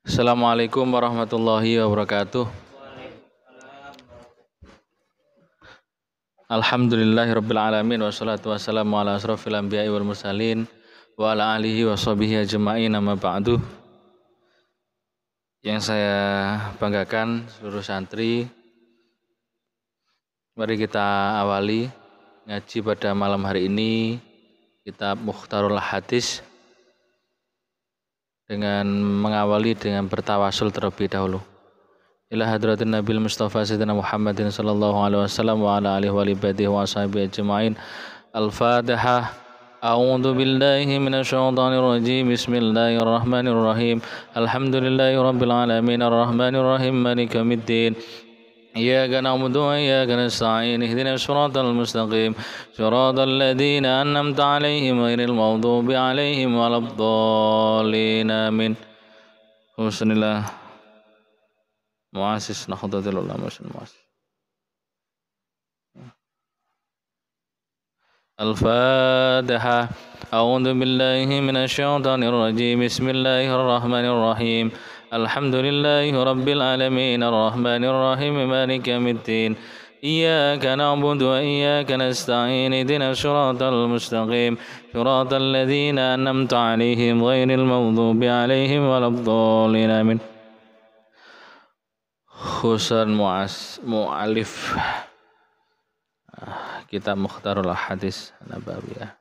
Assalamualaikum warahmatullahi wabarakatuh. Alhamdulillahirabbil alamin wassalatu wassalamu ala asrofil anbiya'i wal mursalin wa ala alihi washabihi ajma'in amma ba'du. Yang saya banggakan seluruh santri, mari kita awali ngaji pada malam hari ini kitab Mukhtarul Hadis dengan mengawali dengan bertawasul terlebih dahulu. Ila hadratin Nabil Mustafa Sayyidina Muhammadin sallallahu alaihi wasallam wa ala alihi wa ibadihi wa ashabihi ajma'in. Al-Fatihah. A'udzu billahi minasy syaithanir rajim. Bismillahirrahmanirrahim. Alhamdulillahi rabbil alamin arrahmanir rahim maliki yaumiddin. إياك نعبد وإياك نستعين اهدنا الصراط المستقيم صراط الذين أنعمت عليهم غير المغضوب عليهم ولا الضالين آمين. بسم الله مؤسس نهضة العلماء المؤسس. الفاتحة. أعوذ بالله من الشيطان الرجيم. بسم الله الرحمن الرحيم. الحمد لله رب العالمين الرحمن الرحيم مالك يوم الدين. إياك نعبد وإياك نستعين اهدنا الصراط المستقيم صراط الذين أنعمت عليهم غير المغضوب عليهم ولا الضالين آمين. Khusus mu'alif kitab Mukhtarul Hadis Nabawiyah.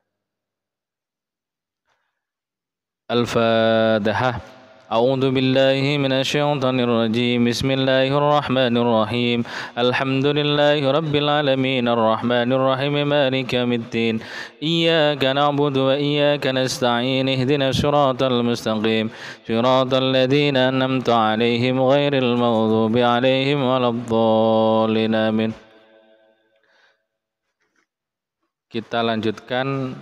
Al-Fatihah. A'udzu billahi minasy syaithanir rajim. Bismillahir rahmanir rahim. Alhamdulillahi rabbil alamin arrahmanir rahim maliki yaumiddin. Iyyaka na'budu wa iyyaka nasta'in ihdinas siratal mustaqim siratal ladzina an'amta 'alaihim ghairil maghdubi 'alaihim waladdallin amin. Kita lanjutkan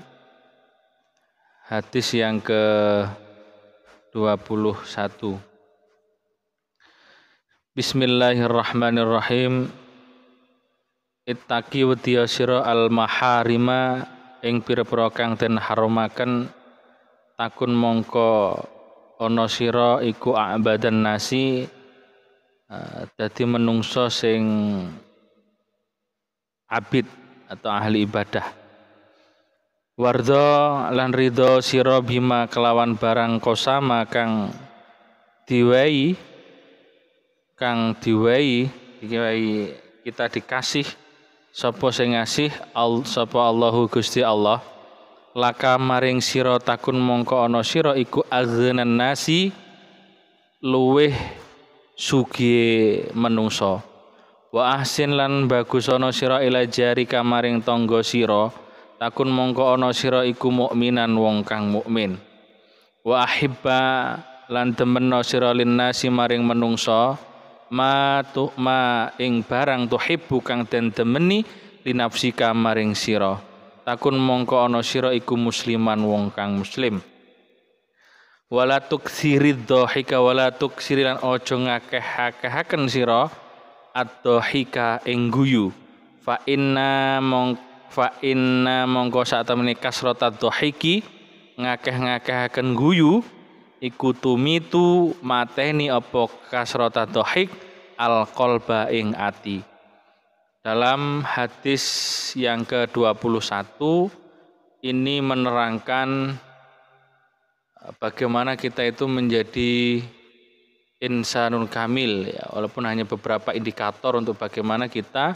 hadis yang ke-21. Bismillahirrahmanirrahim. Ittaqi wedya sira al-maharima ing pira-pira kang den harumaken takun mongko ana sira iku abadan nasi dadi menungso sing abid atau ahli ibadah. Wardo lan ridho sira bima kelawan barang kosama kang diwai kita dikasih sapa sing ngasih sapa Allahu Gusti Allah laka maring sira takun mongko ana sira iku aghnan nasi luweh sugih menungso. Wa ahsin lan bagus ana sira ila jari kamaring tangga sira takun mongko ana sira iku mukminan wong kang mukmin. Wa ahibba lan demena sira linnasi maring menungso ma ing barang tuhibbu kang den demeni linafsika maring sira takun mongko ana sira iku musliman wong kang muslim. Wala tuksirid dhahika wala tuksiran aja ngakeh-akehaken sira ad-dhahika ing guyu fa inna mongko sak temene kasrata dhahiki ngakeh-ngakehaken guyu iku tumitu mateni apa kasrata dhahik al-qalba ing ati. Dalam hadis yang ke-21 ini menerangkan bagaimana kita itu menjadi insanun kamil ya, walaupun hanya beberapa indikator untuk bagaimana kita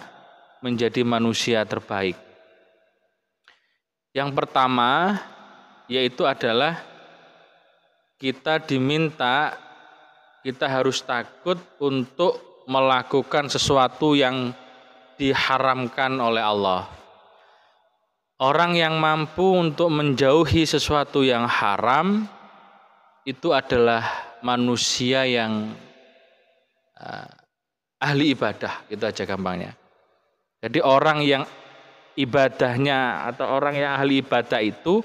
menjadi manusia terbaik. Yang pertama yaitu adalah kita harus takut untuk melakukan sesuatu yang diharamkan oleh Allah. Orang yang mampu untuk menjauhi sesuatu yang haram itu adalah manusia yang ahli ibadah, itu aja gampangnya. Jadi orang yang ibadahnya atau orang yang ahli ibadah itu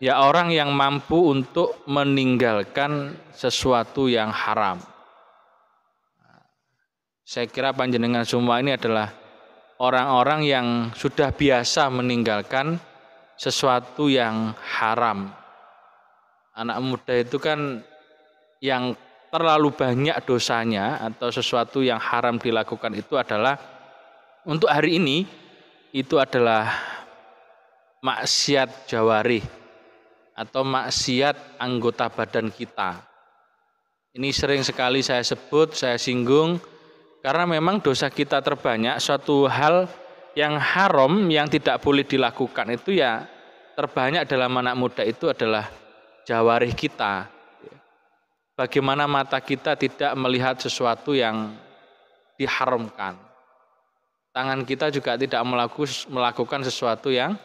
ya orang yang mampu untuk meninggalkan sesuatu yang haram. Saya kira panjenengan semua ini adalah orang-orang yang sudah biasa meninggalkan sesuatu yang haram. Anak muda itu kan yang terlalu banyak dosanya atau sesuatu yang haram dilakukan itu adalah untuk hari ini itu adalah maksiat jawarih atau maksiat anggota badan kita. Ini sering sekali saya sebut, saya singgung karena memang dosa kita terbanyak suatu hal yang haram yang tidak boleh dilakukan itu ya terbanyak dalam anak muda itu adalah jawarih kita. Bagaimana mata kita tidak melihat sesuatu yang diharamkan. Tangan kita juga tidak melakukan sesuatu yang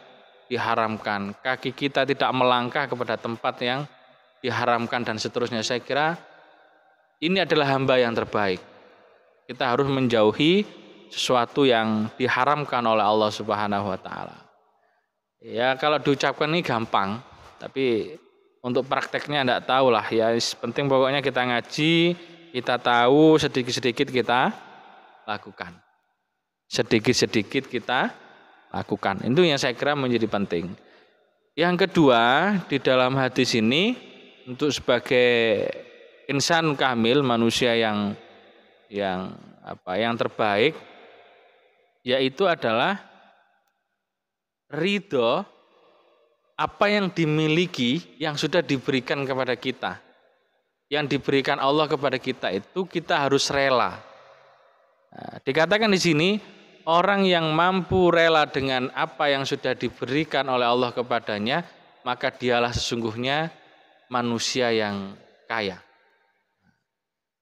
diharamkan. Kaki kita tidak melangkah kepada tempat yang diharamkan dan seterusnya. Saya kira ini adalah hamba yang terbaik. Kita harus menjauhi sesuatu yang diharamkan oleh Allah Subhanahu wa taala. Ya, kalau diucapkan ini gampang, tapi untuk prakteknya enggak tahu lah ya. Penting pokoknya kita ngaji, kita tahu sedikit-sedikit kita lakukan. Sedikit-sedikit kita lakukan. Itu yang saya kira menjadi penting. Yang kedua, di dalam hadis ini untuk sebagai insan kamil, manusia yang terbaik, yaitu adalah ridho apa yang dimiliki yang sudah diberikan kepada kita. Yang diberikan Allah kepada kita itu kita harus rela. Nah, dikatakan di sini orang yang mampu rela dengan apa yang sudah diberikan oleh Allah kepadanya, maka dialah sesungguhnya manusia yang kaya.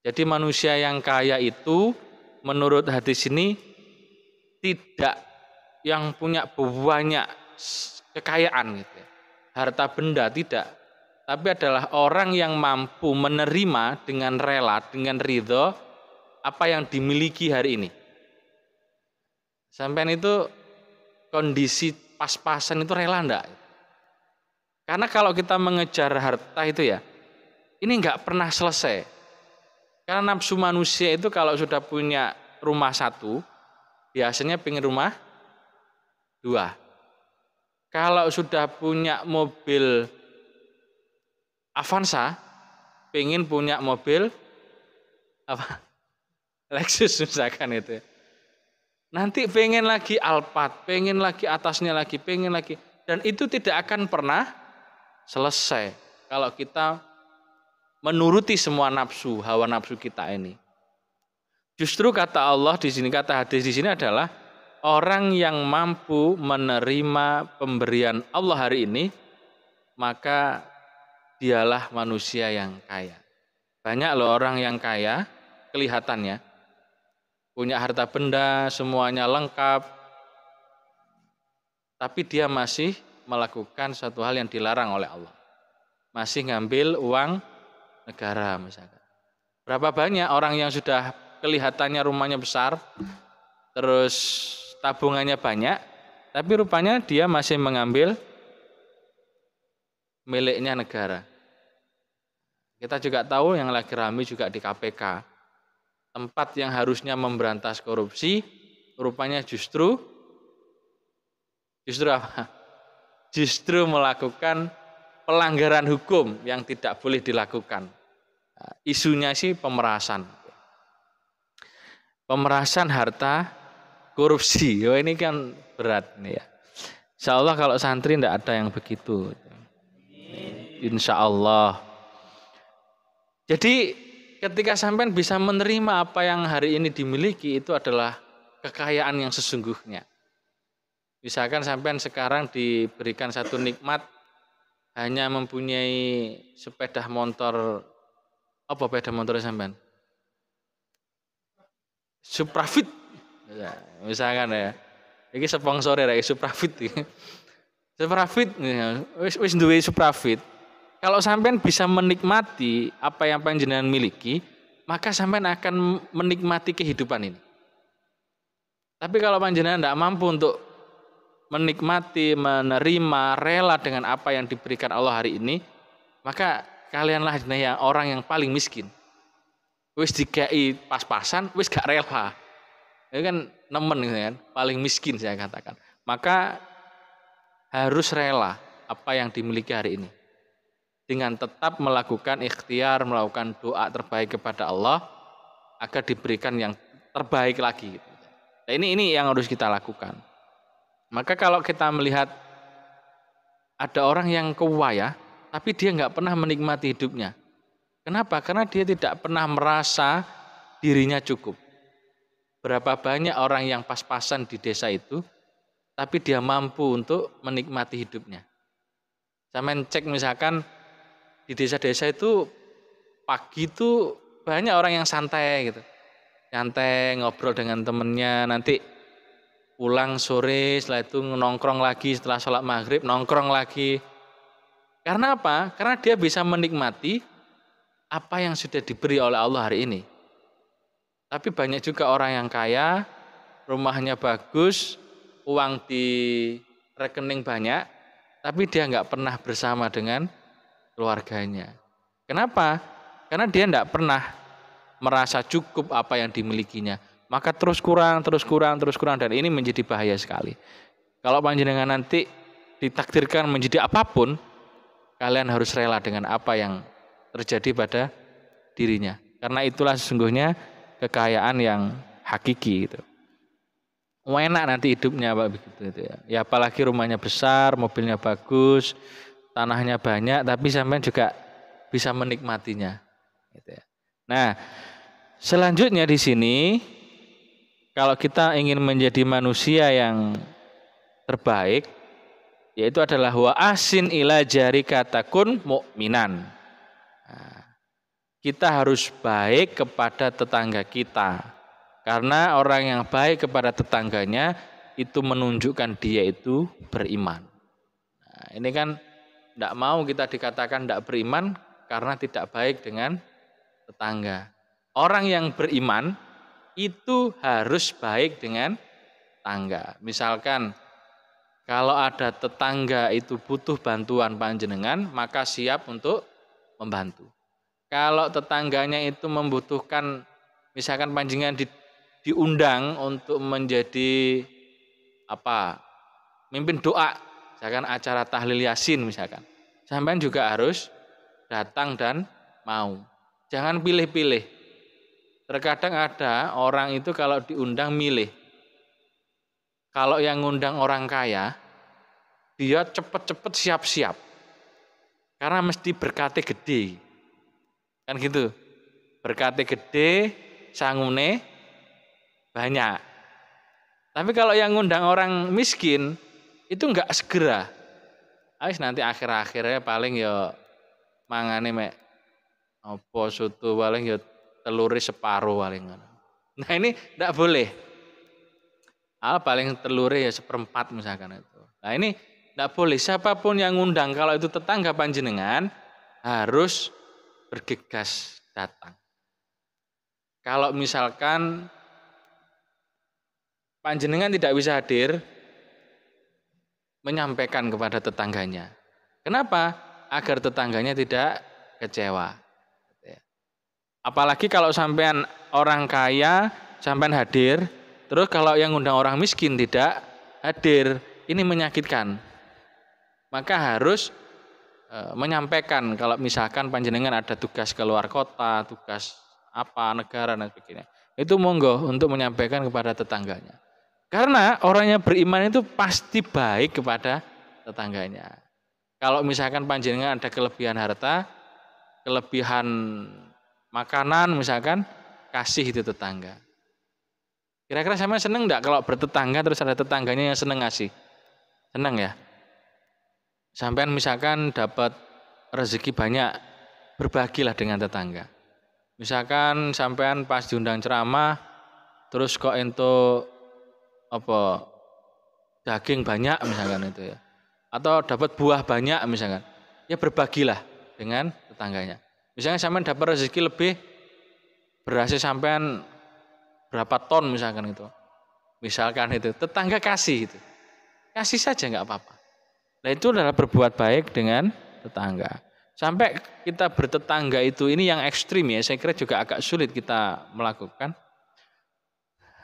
Jadi manusia yang kaya itu menurut hadis ini tidak yang punya banyak kekayaan gitu ya. Harta benda tidak, tapi adalah orang yang mampu menerima dengan rela, dengan ridho apa yang dimiliki hari ini. Sampean itu kondisi pas-pasan itu rela enggak? Karena kalau kita mengejar harta itu ya, ini enggak pernah selesai. Karena nafsu manusia itu kalau sudah punya rumah satu, biasanya pengen rumah dua. Kalau sudah punya mobil Avanza, pengen punya mobil apa? Lexus misalkan itu. Nanti pengen lagi Alphard, pengen lagi atasnya lagi, pengen lagi. Dan itu tidak akan pernah selesai kalau kita menuruti semua nafsu, hawa nafsu kita ini. Justru kata Allah di sini, kata hadis di sini adalah orang yang mampu menerima pemberian Allah hari ini, maka dialah manusia yang kaya. Banyak loh orang yang kaya kelihatannya punya harta benda, semuanya lengkap, tapi dia masih melakukan suatu hal yang dilarang oleh Allah. Masih ngambil uang negara misalkan. Berapa banyak orang yang sudah kelihatannya rumahnya besar, terus tabungannya banyak, tapi rupanya dia masih mengambil miliknya negara. Kita juga tahu yang lagi ramai juga di KPK. Tempat yang harusnya memberantas korupsi, rupanya justru apa? Justru melakukan pelanggaran hukum yang tidak boleh dilakukan. Isunya sih pemerasan. Pemerasan harta korupsi. Oh, ini kan berat nih ya. Insya Allah kalau santri tidak ada yang begitu. Insya Allah. Jadi ketika sampean bisa menerima apa yang hari ini dimiliki, itu adalah kekayaan yang sesungguhnya. Misalkan sampean sekarang diberikan satu nikmat, hanya mempunyai sepeda motor, apa sepeda motor sampean? Suprafit. Ya, misalkan ya. Ini sponsor ya Suprafit. Suprafit, wis duwe Suprafit. Kalau sampean bisa menikmati apa yang panjenengan miliki, maka sampean akan menikmati kehidupan ini. Tapi kalau panjenengan tidak mampu untuk menikmati, menerima, rela dengan apa yang diberikan Allah hari ini, maka kalianlah yang orang yang paling miskin. Wis dikai pas-pasan, wis gak rela. Itu kan nemen gitu kan, paling miskin saya katakan. Maka harus rela apa yang dimiliki hari ini. dengan tetap melakukan ikhtiar, melakukan doa terbaik kepada Allah agar diberikan yang terbaik lagi. Nah, ini yang harus kita lakukan. Maka kalau kita melihat ada orang yang kaya, tapi dia nggak pernah menikmati hidupnya. Kenapa? Karena dia tidak pernah merasa dirinya cukup. Berapa banyak orang yang pas-pasan di desa itu, tapi dia mampu untuk menikmati hidupnya. Saya cek misalkan di desa-desa itu pagi itu banyak orang yang santai gitu. Santai ngobrol dengan temennya, nanti pulang sore, setelah itu nongkrong lagi, setelah sholat maghrib nongkrong lagi. Karena apa? Karena dia bisa menikmati apa yang sudah diberi oleh Allah hari ini. Tapi banyak juga orang yang kaya, rumahnya bagus, uang di rekening banyak, tapi dia nggak pernah bersama dengan keluarganya. Kenapa? Karena dia nggak pernah merasa cukup apa yang dimilikinya. Maka terus kurang, dan ini menjadi bahaya sekali. Kalau panjenengan nanti ditakdirkan menjadi apapun, kalian harus rela dengan apa yang terjadi pada dirinya. Karena itulah sesungguhnya kekayaan yang hakiki gitu. Enak nanti hidupnya Pak begitu ya. Ya apalagi rumahnya besar, mobilnya bagus, tanahnya banyak, tapi sampai juga bisa menikmatinya. Gitu ya. Nah, selanjutnya di sini kalau kita ingin menjadi manusia yang terbaik, yaitu adalah wa asin ila jarika takun mukminan. Nah, kita harus baik kepada tetangga kita. Karena orang yang baik kepada tetangganya itu menunjukkan dia itu beriman. Nah, ini kan tidak mau kita dikatakan tidak beriman karena tidak baik dengan tetangga. Orang yang beriman itu harus baik dengan tetangga. Misalkan kalau ada tetangga itu butuh bantuan panjenengan, maka siap untuk membantu. Kalau tetangganya itu membutuhkan, misalkan panjenengan diundang untuk menjadi mimpin doa, misalkan acara tahlil yasin misalkan, sampean juga harus datang dan mau. Jangan pilih-pilih. Terkadang ada orang itu kalau diundang milih. Kalau yang ngundang orang kaya, dia cepet-cepet siap-siap. Karena mesti berkate gede. Kan gitu. Berkate gede, sangune banyak. Tapi kalau yang ngundang orang miskin, itu enggak segera. Habis nanti akhir-akhirnya paling ya mangane mek apa soto paling ya telure separuh paling. Nah ini enggak boleh. Paling telure ya seperempat misalkan itu. Nah ini enggak boleh. Siapapun yang ngundang kalau itu tetangga panjenengan harus bergegas datang. Kalau misalkan panjenengan tidak bisa hadir, menyampaikan kepada tetangganya. Kenapa? Agar tetangganya tidak kecewa. Apalagi kalau sampean orang kaya, sampean hadir, terus kalau yang ngundang orang miskin tidak hadir, ini menyakitkan. Maka harus menyampaikan kalau misalkan panjenengan ada tugas keluar kota, tugas negara dan sebagainya. Itu monggo untuk menyampaikan kepada tetangganya. Karena orang yang beriman itu pasti baik kepada tetangganya. Kalau misalkan panjenengan ada kelebihan harta, kelebihan makanan misalkan, kasih itu tetangga. Kira-kira sama seneng enggak kalau bertetangga terus ada tetangganya yang seneng ngasih? Seneng ya? Sampean misalkan dapat rezeki banyak, berbagilah dengan tetangga. Misalkan sampean pas diundang ceramah, terus kok ento daging banyak misalkan itu ya, atau dapat buah banyak misalkan, ya berbagilah dengan tetangganya. Misalnya sampean dapat rezeki lebih, berhasil sampean berapa ton misalkan itu, tetangga kasih itu, kasih saja nggak apa-apa. Nah itu adalah berbuat baik dengan tetangga. Sampai kita bertetangga itu, ini yang ekstrim ya, saya kira juga agak sulit kita melakukan.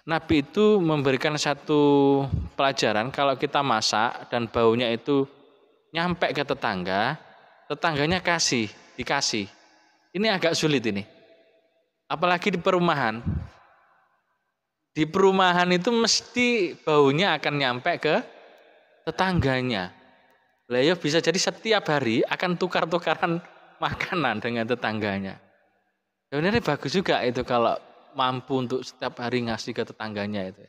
Nabi itu memberikan satu pelajaran, kalau kita masak dan baunya itu nyampe ke tetangga, tetangganya dikasih. Ini agak sulit ini. Apalagi di perumahan. Di perumahan itu mesti baunya akan nyampe ke tetangganya. Lah ya bisa jadi setiap hari akan tukar-tukaran makanan dengan tetangganya. Sebenarnya bagus juga itu kalau mampu untuk setiap hari ngasih ke tetangganya itu.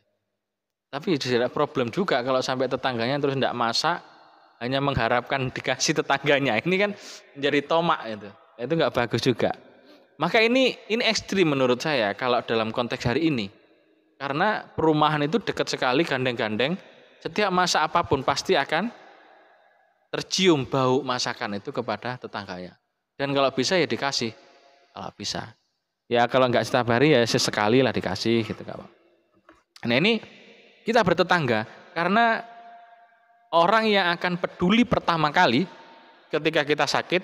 Tapi tidak problem juga kalau sampai tetangganya terus tidak masak, hanya mengharapkan dikasih tetangganya. Ini kan menjadi tomak itu. Itu nggak bagus juga. Maka ini ekstrim menurut saya kalau dalam konteks hari ini. Karena perumahan itu dekat sekali gandeng-gandeng. Setiap masak apapun pasti akan tercium bau masakan itu kepada tetangganya. Dan kalau bisa ya dikasih. Kalau bisa. Ya kalau nggak setiap hari ya sesekali lah dikasih gitu kawan. Nah ini kita bertetangga karena orang yang akan peduli pertama kali ketika kita sakit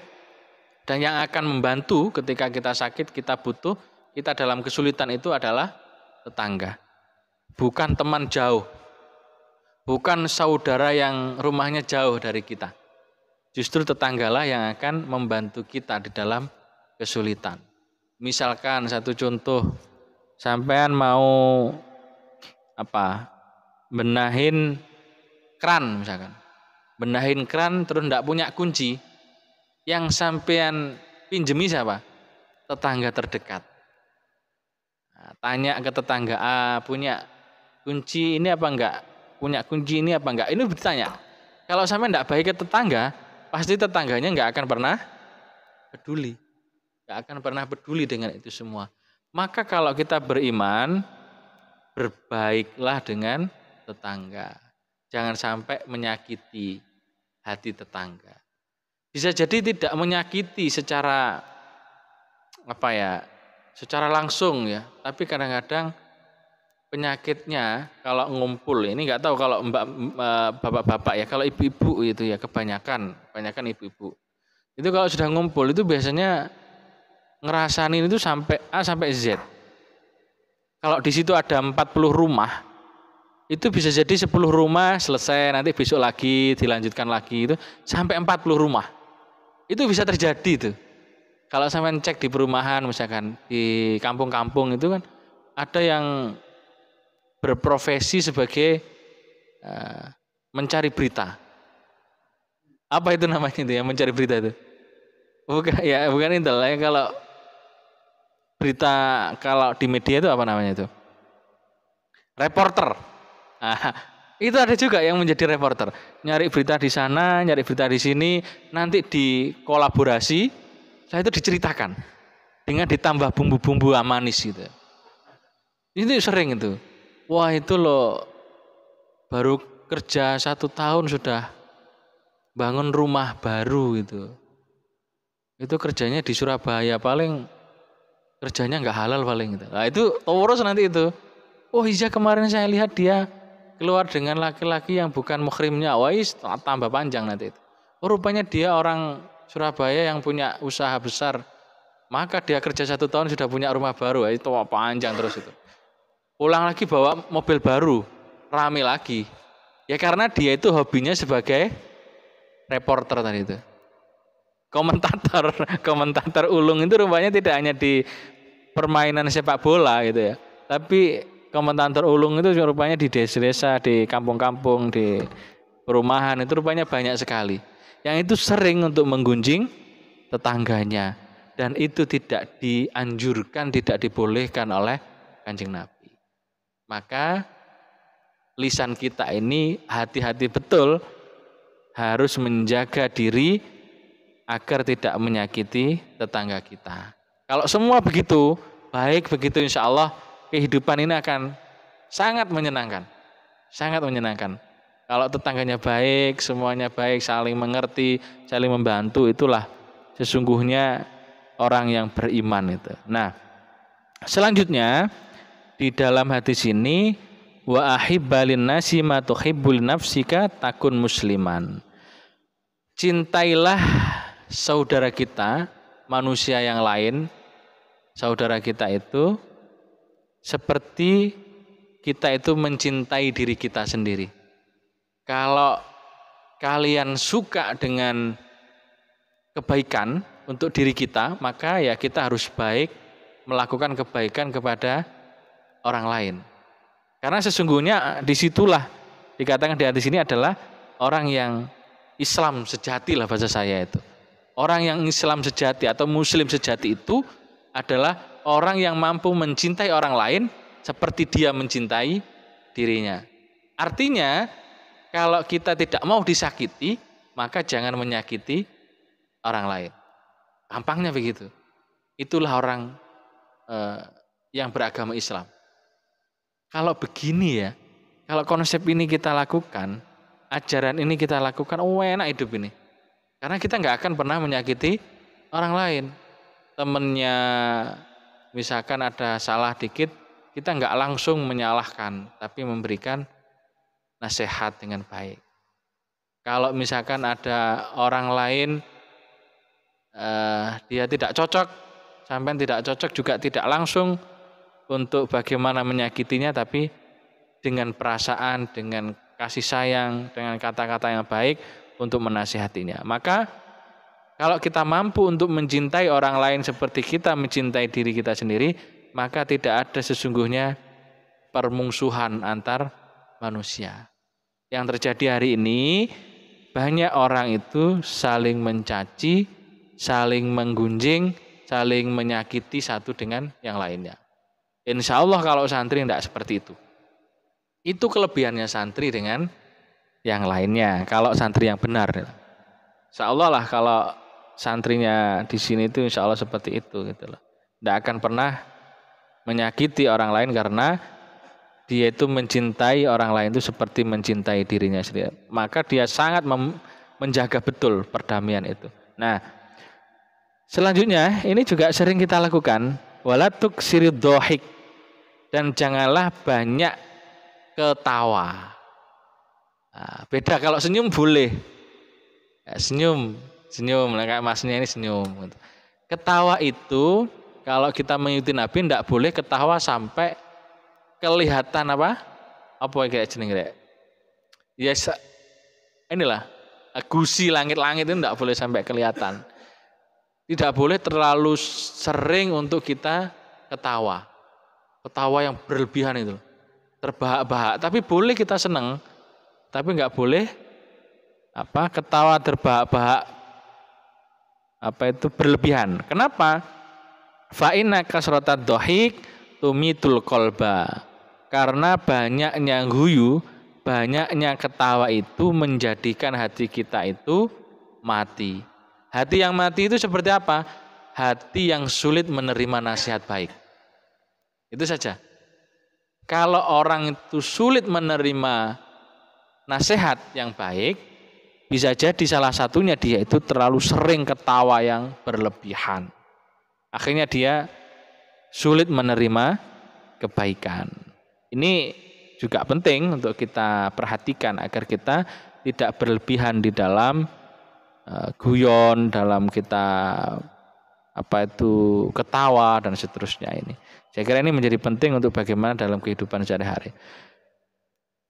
dan yang akan membantu ketika kita sakit, kita butuh, kita dalam kesulitan itu adalah tetangga. Bukan teman jauh. Bukan saudara yang rumahnya jauh dari kita. Justru tetanggalah yang akan membantu kita di dalam kesulitan. Misalkan satu contoh, sampean mau benahin keran misalkan. Benahin keran terus enggak punya kunci. Yang sampean pinjemi siapa? Tetangga terdekat. Nah, tanya ke tetangga, punya kunci ini apa enggak? Punya kunci ini apa enggak? Ini bertanya. Kalau sampean enggak baik ke tetangga, pasti tetangganya enggak akan pernah peduli. Enggak akan pernah peduli dengan itu semua. Maka kalau kita beriman, berbaiklah dengan tetangga. Jangan sampai menyakiti hati tetangga. Bisa jadi tidak menyakiti secara secara langsung ya, tapi kadang-kadang penyakitnya kalau ngumpul ini nggak tahu kalau bapak-bapak ya, kalau ibu-ibu itu ya kebanyakan ibu-ibu. Itu kalau sudah ngumpul itu biasanya ngerasain itu sampai A sampai Z. Kalau di situ ada 40 rumah, itu bisa jadi 10 rumah selesai, nanti besok lagi dilanjutkan lagi itu sampai 40 rumah. Itu bisa terjadi tuh. Kalau sampean cek di perumahan misalkan di kampung-kampung itu kan ada yang berprofesi sebagai mencari berita. Apa itu namanya itu ya, mencari berita itu? Bukan intel ya, kalau berita kalau di media itu apa namanya itu? Reporter. Itu ada juga yang menjadi reporter. Nyari berita di sana, nyari berita di sini, nanti dikolaborasi, saya itu diceritakan dengan ditambah bumbu-bumbu manis gitu. Itu sering itu. Wah itu loh, baru kerja 1 tahun sudah bangun rumah baru gitu. Itu kerjanya di Surabaya, paling kerjanya nggak halal paling gitu. Nah itu terus nanti itu. Oh iya kemarin saya lihat dia keluar dengan laki-laki yang bukan muhrimnya. Wah tambah panjang nanti itu. Oh rupanya dia orang Surabaya yang punya usaha besar. Maka dia kerja 1 tahun sudah punya rumah baru. Itu panjang terus itu. Pulang lagi bawa mobil baru. Rame lagi. Ya karena dia itu hobinya sebagai reporter tadi itu. Komentator ulung itu rupanya tidak hanya di permainan sepak bola gitu ya. Tapi komentator ulung itu rupanya di desa-desa, di kampung-kampung, di perumahan itu rupanya banyak sekali. Yang itu sering untuk menggunjing tetangganya. Dan itu tidak dianjurkan, tidak dibolehkan oleh Kanjeng Nabi. Maka lisan kita ini hati-hati betul harus menjaga diri agar tidak menyakiti tetangga kita. Kalau semua begitu, baik begitu insya Allah kehidupan ini akan sangat menyenangkan. Sangat menyenangkan. Kalau tetangganya baik, semuanya baik, saling mengerti, saling membantu, itulah sesungguhnya orang yang beriman itu. Nah, selanjutnya di dalam hadis ini wa ahibbalin nasi ma tuhibbul nafsika takun musliman. Cintailah saudara kita, manusia yang lain, saudara kita itu seperti kita itu mencintai diri kita sendiri. Kalau kalian suka dengan kebaikan untuk diri kita, maka ya kita harus baik melakukan kebaikan kepada orang lain. Karena sesungguhnya disitulah dikatakan di hadis ini adalah orang yang Islam sejati lah bahasa saya itu. Orang yang Islam sejati atau Muslim sejati itu adalah orang yang mampu mencintai orang lain seperti dia mencintai dirinya. Artinya kalau kita tidak mau disakiti, maka jangan menyakiti orang lain. Gampangnya begitu. Itulah orang yang beragama Islam. Kalau begini ya, kalau konsep ini kita lakukan, ajaran ini kita lakukan, enak hidup ini. Karena kita nggak akan pernah menyakiti orang lain. Temennya misalkan ada salah dikit, kita nggak langsung menyalahkan, tapi memberikan nasihat dengan baik. Kalau misalkan ada orang lain dia tidak cocok, sampai tidak cocok juga tidak langsung untuk bagaimana menyakitinya, tapi dengan perasaan, dengan kasih sayang, dengan kata-kata yang baik untuk menasihatinya. Maka kalau kita mampu untuk mencintai orang lain seperti kita mencintai diri kita sendiri, maka tidak ada sesungguhnya permusuhan antar manusia. Yang terjadi hari ini, banyak orang itu saling mencaci, saling menggunjing, saling menyakiti satu dengan yang lainnya. Insya Allah kalau santri tidak seperti itu. Itu kelebihannya santri dengan yang lainnya. Kalau santri yang benar, insya Allah lah kalau santrinya di sini itu insya Allah seperti itu gitu loh. Tidak akan pernah menyakiti orang lain karena dia itu mencintai orang lain itu seperti mencintai dirinya sendiri. Maka dia sangat menjaga betul perdamaian itu. Nah, selanjutnya ini juga sering kita lakukan, walatuk siriddohik, dan janganlah banyak ketawa. Nah, beda kalau senyum boleh, ya, senyum, nah, kayak masnya ini senyum. Ketawa itu kalau kita mengikuti Nabi tidak boleh ketawa sampai kelihatan apa kayak jeneng rek. Ya inilah gusi langit-langit itu tidak boleh sampai kelihatan. Tidak boleh terlalu sering untuk kita ketawa. Ketawa yang berlebihan itu, terbahak-bahak. Tapi boleh kita senang, tapi nggak boleh ketawa terbahak-bahak itu berlebihan. Kenapa? Fa inna kasratad dhahik tumitul qalba. Karena banyaknya guyu, banyaknya ketawa itu menjadikan hati kita itu mati. Hati yang mati itu seperti apa? Hati yang sulit menerima nasihat baik. Itu saja. Kalau orang itu sulit menerima nasihat yang baik, bisa jadi salah satunya dia itu terlalu sering ketawa yang berlebihan. Akhirnya dia sulit menerima kebaikan. Ini juga penting untuk kita perhatikan agar kita tidak berlebihan di dalam guyon, dalam kita ketawa dan seterusnya ini. Saya kira ini menjadi penting untuk bagaimana dalam kehidupan sehari-hari.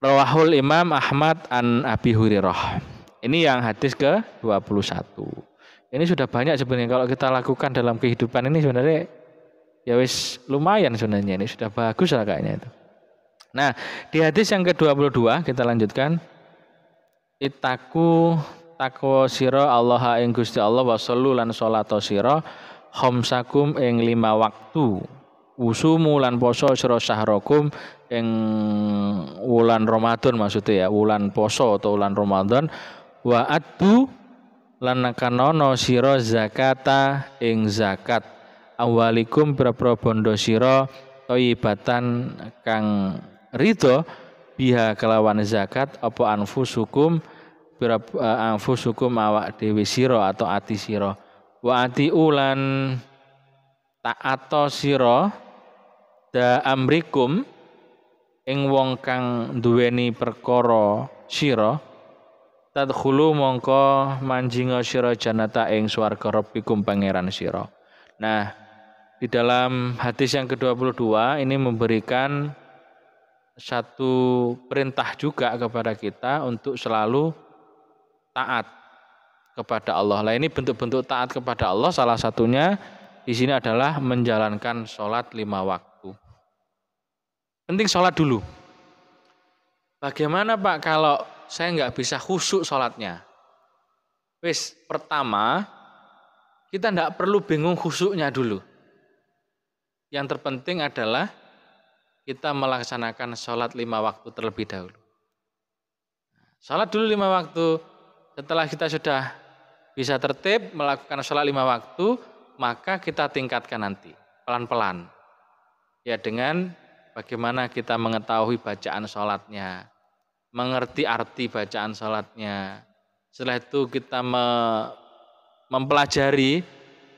Rawahul Imam Ahmad an Abi Hurairah. Ini yang hadis ke-21. Ini sudah banyak sebenarnya kalau kita lakukan dalam kehidupan ini sebenarnya ya wis lumayan sebenarnya, ini sudah bagus lah kayaknya itu. Nah, di hadis yang ke-22 kita lanjutkan. Ittaku takwa sira Allah ing Gusti Allah wa shollu lan salat sira khamsakum ing 5 waktu. Usumu lan poso sira syahrakum ing wulan Ramadan, maksudnya ya wulan poso atau wulan Ramadan. Wa addu lan nakanono sira zakata ing zakat awalikum pira-pira bondo sira thayyibatan kang ridho biha kelawan zakat apa anfusukum awak dhewe sira atau ati sira wa ati ulan ta'ato sira da amrikum ing wong kang duweni perkara sira tadkhulu mongko manjinga sira janata ing swarga rabbikum pangeran sira. Nah, di dalam hadis yang ke-22 ini memberikan satu perintah juga kepada kita untuk selalu taat. kepada Allah. Nah, ini bentuk-bentuk taat kepada Allah salah satunya di sini adalah menjalankan sholat 5 waktu. Penting sholat dulu. Bagaimana Pak kalau saya nggak bisa khusyuk sholatnya? Wis, pertama kita nggak perlu bingung khusyuknya dulu. Yang terpenting adalah kita melaksanakan sholat 5 waktu terlebih dahulu. Sholat dulu 5 waktu. Setelah kita sudah bisa tertib melakukan sholat 5 waktu, maka kita tingkatkan nanti pelan-pelan. Ya, dengan bagaimana kita mengetahui bacaan sholatnya, mengerti arti bacaan sholatnya. Setelah itu kita mempelajari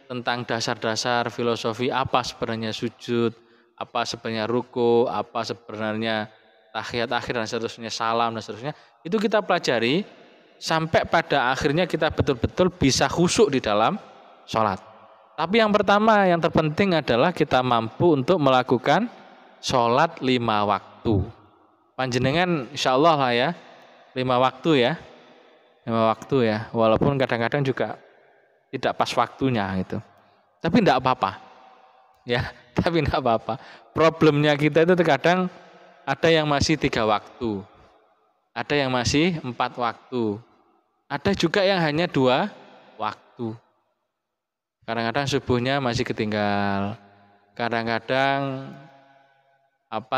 tentang dasar-dasar filosofi apa sebenarnya sujud, apa sebenarnya ruku, apa sebenarnya tahiyat akhir dan seterusnya, salam dan seterusnya. Itu kita pelajari sampai pada akhirnya kita betul-betul bisa khusyuk di dalam sholat. Tapi yang pertama, yang terpenting adalah kita mampu untuk melakukan sholat 5 waktu. Panjenengan insya Allah lah ya, 5 waktu ya. 5 waktu ya, walaupun kadang-kadang juga tidak pas waktunya gitu. Tapi tidak apa-apa. Ya, tapi tidak apa-apa. Problemnya kita itu terkadang ada yang masih 3 waktu. Ada yang masih 4 waktu. Ada juga yang hanya 2 waktu. Kadang-kadang subuhnya masih ketinggal. Kadang-kadang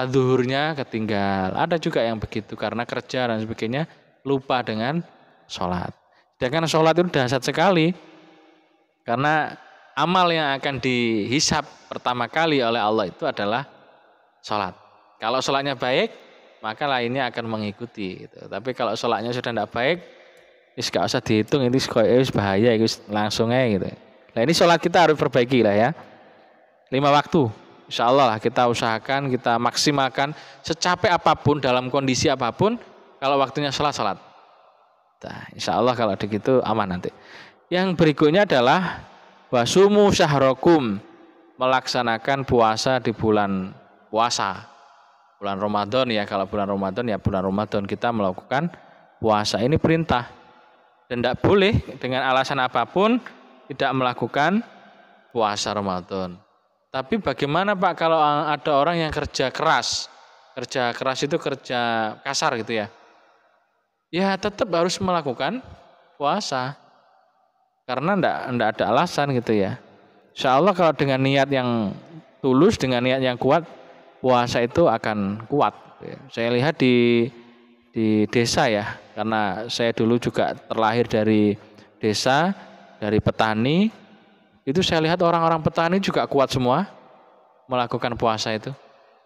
zuhurnya ketinggal. Ada juga yang begitu karena kerja dan sebagainya lupa dengan sholat. Sedangkan sholat itu dahsyat sekali. Karena amal yang akan dihisap pertama kali oleh Allah itu adalah sholat. Kalau sholatnya baik, maka lainnya akan mengikuti. Gitu. Tapi kalau sholatnya sudah tidak baik, gak usah dihitung, ini bahaya, langsung aja gitu. Nah, ini sholat kita harus perbaiki lah ya. 5 waktu, insya Allah lah kita usahakan, kita maksimalkan secapek apapun, dalam kondisi apapun, kalau waktunya sholat. Nah, insya Allah kalau begitu aman nanti. Yang berikutnya adalah wasumu syahrokum, melaksanakan puasa di bulan puasa. Bulan Ramadan ya, kalau bulan Ramadan ya bulan Ramadan kita melakukan puasa. Ini perintah. Dan tidak boleh dengan alasan apapun tidak melakukan puasa Ramadan. Tapi bagaimana Pak kalau ada orang yang kerja keras? Kerja keras itu kerja kasar gitu ya. Ya tetap harus melakukan puasa. Karena tidak ada alasan gitu ya. Insya Allah kalau dengan niat yang tulus, dengan niat yang kuat, puasa itu akan kuat. Saya lihat di desa ya, karena saya dulu juga terlahir dari desa, dari petani. Itu saya lihat orang-orang petani juga kuat semua melakukan puasa itu,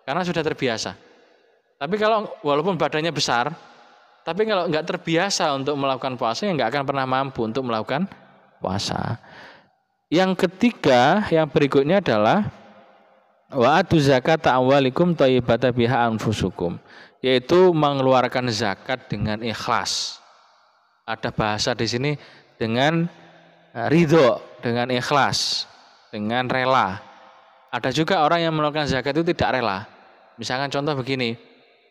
karena sudah terbiasa. Tapi kalau walaupun badannya besar, tapi kalau nggak terbiasa untuk melakukan puasa, ya nggak akan pernah mampu untuk melakukan puasa. Yang ketiga, yang berikutnya adalah wa atu zakata amwalikum thayyibata biha anfusukum, yaitu mengeluarkan zakat dengan ikhlas. Ada bahasa di sini dengan ridho, dengan ikhlas, dengan rela. Ada juga orang yang mengeluarkan zakat itu tidak rela. Misalkan contoh begini,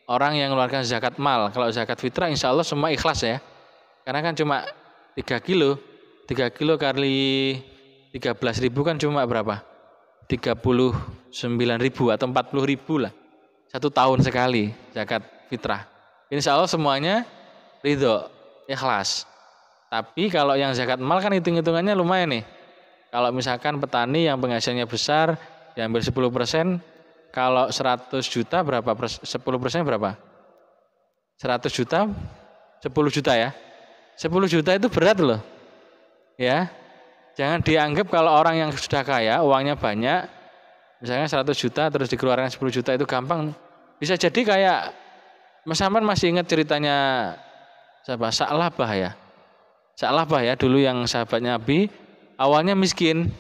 orang yang mengeluarkan zakat mal, kalau zakat fitrah insya Allah semua ikhlas ya. Karena kan cuma 3 kilo kali 13.000 kan cuma berapa? 39.000 atau 40.000 lah. 1 tahun sekali zakat fitrah. Insya Allah semuanya ridho, ikhlas. Tapi kalau yang zakat mal kan hitung-hitungannya lumayan nih. Kalau misalkan petani yang penghasilannya besar diambil 10%, kalau 100 juta berapa? 10% berapa? 100 juta 10 juta ya. 10 juta itu berat loh. Ya. Jangan dianggap kalau orang yang sudah kaya, uangnya banyak, misalnya 100 juta terus dikeluarkan 10 juta itu gampang. Bisa jadi kayak Mas Saman masih ingat ceritanya siapa? Sa'labah ya. Sa'labah ya, dulu yang sahabatnya Nabi, awalnya miskin.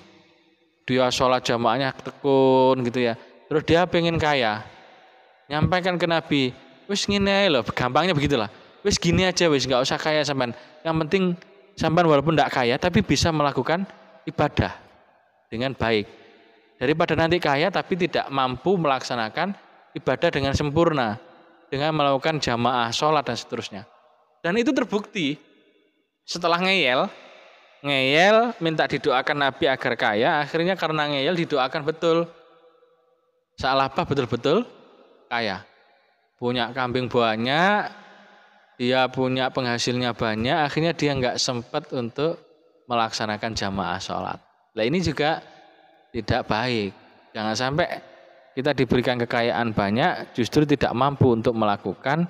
Dia sholat jamaahnya tekun gitu ya. Terus dia pengen kaya. Nyampaikan ke Nabi, wis ngene ae loh, gampangnya begitulah. Wis gini aja wis, enggak usah kaya sampean. Yang penting sampean walaupun tidak kaya tapi bisa melakukan ibadah dengan baik. Daripada nanti kaya tapi tidak mampu melaksanakan ibadah dengan sempurna, dengan melakukan jamaah sholat dan seterusnya. Dan itu terbukti setelah ngeyel, ngeyel minta didoakan Nabi agar kaya, akhirnya karena ngeyel didoakan betul. Salah apa betul-betul kaya. Punya kambing banyak, dia punya penghasilnya banyak, akhirnya dia nggak sempat untuk melaksanakan jamaah sholat. Nah ini juga tidak baik. Jangan sampai kita diberikan kekayaan banyak, justru tidak mampu untuk melakukan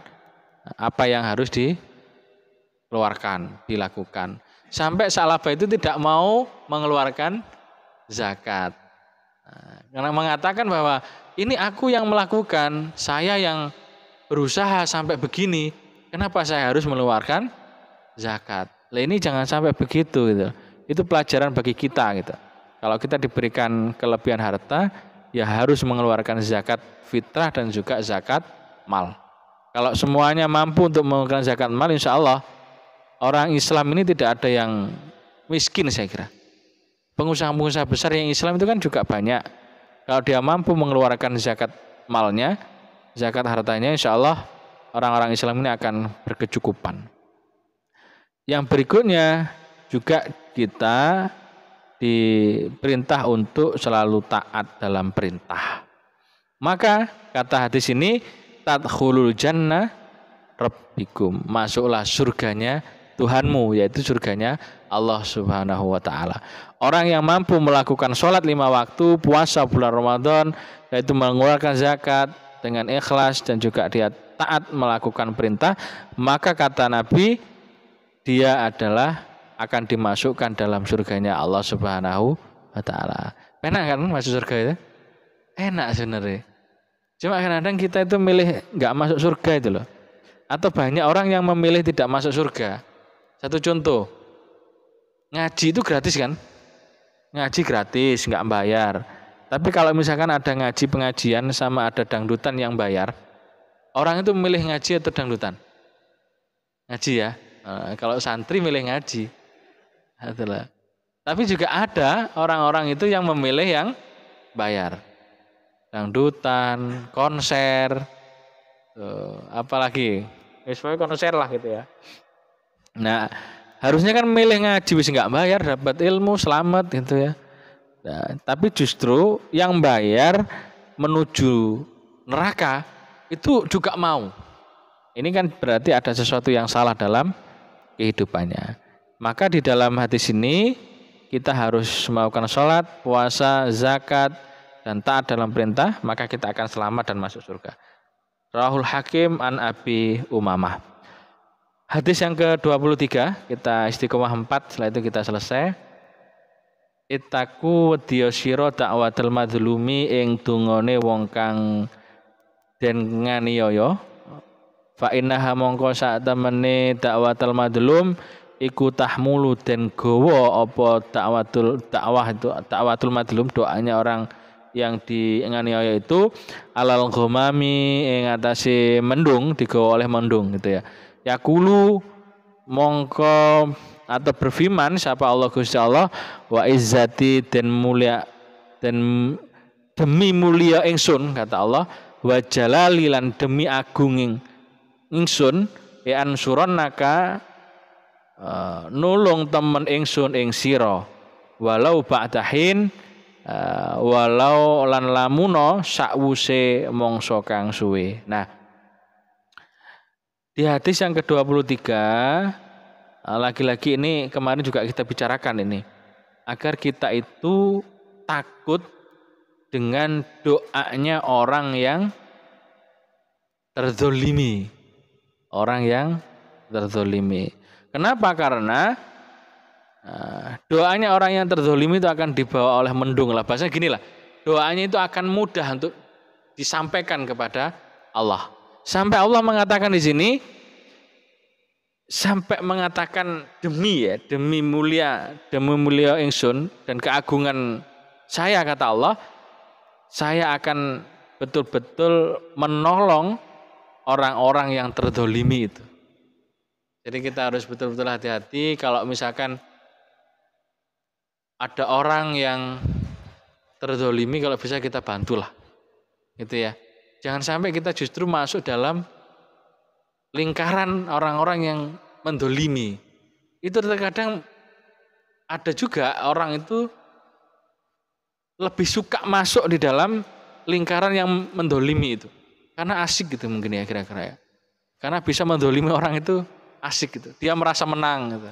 apa yang harus dikeluarkan, dilakukan. Sampai salafah itu tidak mau mengeluarkan zakat. Karena mengatakan bahwa ini aku yang melakukan, saya yang berusaha sampai begini, kenapa saya harus mengeluarkan zakat? Nah ini jangan sampai begitu gitu. Itu pelajaran bagi kita gitu. Kalau kita diberikan kelebihan harta, ya harus mengeluarkan zakat fitrah dan juga zakat mal. Kalau semuanya mampu untuk mengeluarkan zakat mal, insya Allah orang Islam ini tidak ada yang miskin saya kira. Pengusaha-pengusaha besar yang Islam itu kan juga banyak. Kalau dia mampu mengeluarkan zakat malnya, zakat hartanya, insya Allah orang-orang Islam ini akan berkecukupan. Yang berikutnya juga kita diperintah untuk selalu taat dalam perintah. Maka kata hadis ini, tadkhulul jannah rabbikum, masuklah surganya Tuhanmu, yaitu surganya Allah Subhanahu wa taala. Orang yang mampu melakukan sholat 5 waktu, puasa bulan Ramadan, yaitu mengeluarkan zakat dengan ikhlas dan juga dia taat melakukan perintah, maka kata Nabi dia adalah akan dimasukkan dalam surganya Allah Subhanahu wa taala. Enak kan masuk surga itu? Enak sebenarnya. Cuma kadang-kadang kita itu milih enggak masuk surga itu loh. Atau banyak orang yang memilih tidak masuk surga. Satu contoh. Ngaji itu gratis kan? Ngaji gratis, enggak bayar. Tapi kalau misalkan ada ngaji pengajian sama ada dangdutan yang bayar, orang itu memilih ngaji atau dangdutan? Ngaji ya. Kalau santri milih ngaji. Itulah. Tapi juga ada orang-orang itu yang memilih yang bayar. Dangdutan, konser, apalagi, misalnya konser lah gitu ya. Nah, harusnya kan milih ngaji bisa nggak bayar, dapat ilmu, selamat gitu ya. Nah, tapi justru yang bayar menuju neraka itu juga mau. Ini kan berarti ada sesuatu yang salah dalam kehidupannya. Maka di dalam hadis ini kita harus melakukan sholat, puasa, zakat, dan taat dalam perintah, maka kita akan selamat dan masuk surga. Rawahul Hakim an Abi Umamah. Hadis yang ke-23, kita istiqomah 4, setelah itu kita selesai. Ittaku wedya sira dakwatul madzlumi ing dungane wong kang den nganiaya. Fa innaha mongko sak temene dakwatul madzlum iku tahmulu den gawa apa dakwatul madlum, doanya orang yang dianiaya itu alal ghamami ing atase mendung, digawa oleh mendung gitu ya. Yaqulu mongko atau berfirman siapa Allah Gusti Allah, wa izzati dan mulia dan demi mulia ingsun kata Allah, wa jalali lan demi agung ingsun ya ansurannaka nulung temen ingsun ing sira walau ba'dahin walau lan lamuno sakwuse mangsa kang suwe. Nah, di hadis yang ke-23 lagi-lagi ini kemarin juga kita bicarakan ini agar kita itu takut dengan doanya orang yang terzolimi, orang yang terzolimi. Kenapa? Karena doanya orang yang terzolimi itu akan dibawa oleh mendung lah. Bahasanya gini lah, doanya itu akan mudah untuk disampaikan kepada Allah. Sampai Allah mengatakan di sini, sampai mengatakan demi mulia ingsun dan keagungan saya kata Allah, saya akan betul-betul menolong orang-orang yang terzolimi itu. Jadi kita harus betul-betul hati-hati kalau misalkan ada orang yang terzolimi, kalau bisa kita bantulah, gitu ya. Jangan sampai kita justru masuk dalam lingkaran orang-orang yang mendolimi. Itu terkadang ada juga orang itu lebih suka masuk di dalam lingkaran yang mendolimi itu. Karena asik gitu mungkin ya kira-kira ya. Karena bisa mendolimi orang itu asik gitu. Dia merasa menang gitu.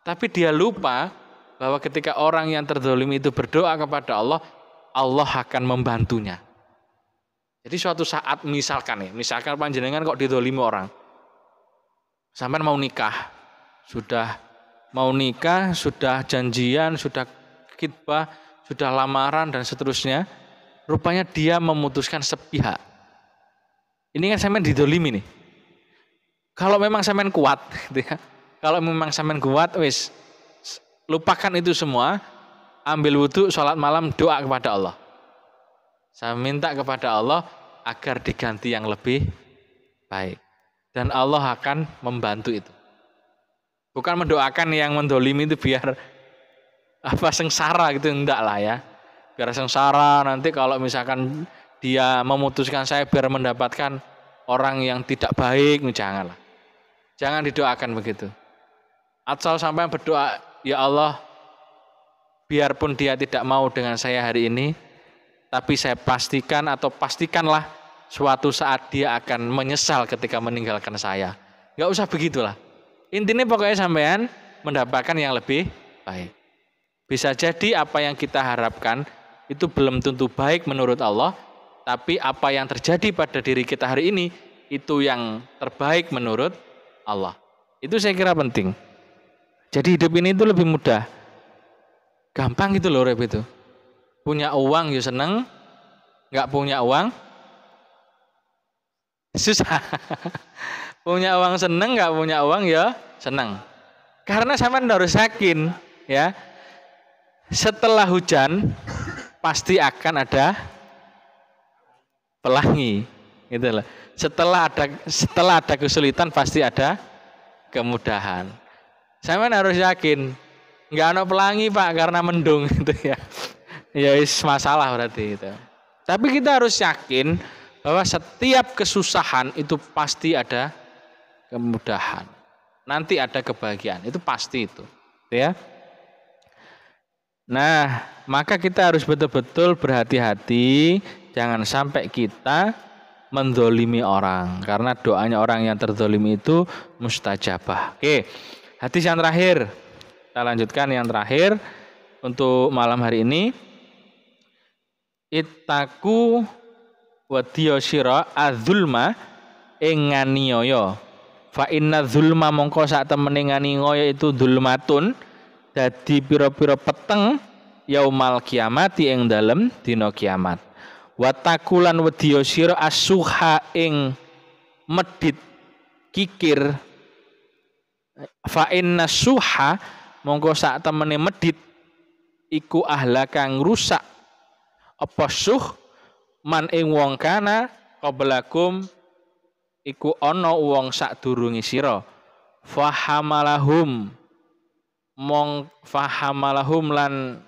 Tapi dia lupa bahwa ketika orang yang terdolimi itu berdoa kepada Allah, Allah akan membantunya. Jadi suatu saat misalkan panjenengan kok didolimi orang. Sampai mau nikah, sudah janjian, sudah khitbah, sudah lamaran dan seterusnya. Rupanya dia memutuskan sepihak. Ini kan sampean didolimi nih. Kalau memang sampean kuat, gitu ya. Kalau memang sampean kuat, wis lupakan itu semua, ambil wudhu, sholat malam, doa kepada Allah. Saya minta kepada Allah agar diganti yang lebih baik. Dan Allah akan membantu itu. Bukan mendoakan yang mendolimi itu biar sengsara gitu, enggak lah ya. Biar sengsara nanti kalau misalkan dia memutuskan saya biar mendapatkan orang yang tidak baik, janganlah. Jangan didoakan begitu. Asal sampai berdoa, ya Allah, biarpun dia tidak mau dengan saya hari ini, tapi saya pastikanlah suatu saat dia akan menyesal ketika meninggalkan saya. Gak usah begitulah. Intinya pokoknya sampean mendapatkan yang lebih baik. Bisa jadi apa yang kita harapkan itu belum tentu baik menurut Allah, tapi apa yang terjadi pada diri kita hari ini itu yang terbaik menurut Allah. Itu saya kira penting. Jadi hidup ini itu lebih mudah. Gampang gitu loh Rep itu. Punya uang ya seneng, nggak punya uang susah. Punya uang seneng, nggak punya uang ya seneng. Karena sampean harus yakin ya, setelah hujan pasti akan ada pelangi, gitu loh. Setelah ada kesulitan pasti ada kemudahan. Sampean harus yakin, nggak ada pelangi Pak karena mendung gitu ya. Ya masalah berarti itu. Tapi kita harus yakin bahwa setiap kesusahan itu pasti ada kemudahan. Nanti ada kebahagiaan, itu pasti itu, ya. Nah, maka kita harus betul-betul berhati-hati, jangan sampai kita mendolimi orang, karena doanya orang yang terdolimi itu mustajabah. Oke, hadis yang terakhir, kita lanjutkan yang terakhir untuk malam hari ini. Ittaku wadiyo sira adzulma ing nganiaya. Fa inna zulma mongko sak temene nganiaya itu dzulmatun, dadi pira-pira peteng yaumal kiamati ing dalem dina kiamat. Watakulan wadiyo sira asuha ing medit kikir. Fa inna suha mongko sak temene medit iku ahlaka ngrusak apa suh man ing wong kana qablakum iku ana wong sadurunge sira fahamalahum lan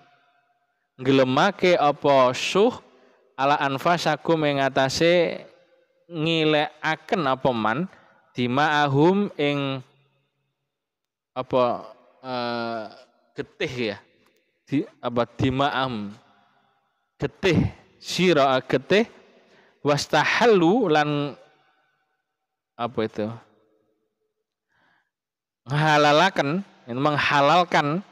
nggelemake apa suh ala anfasakum ing atase ngilekaken apa man dimaahum ing apa getih ya dimaam getih sira getih wastahallu lan apa itu menghalalkan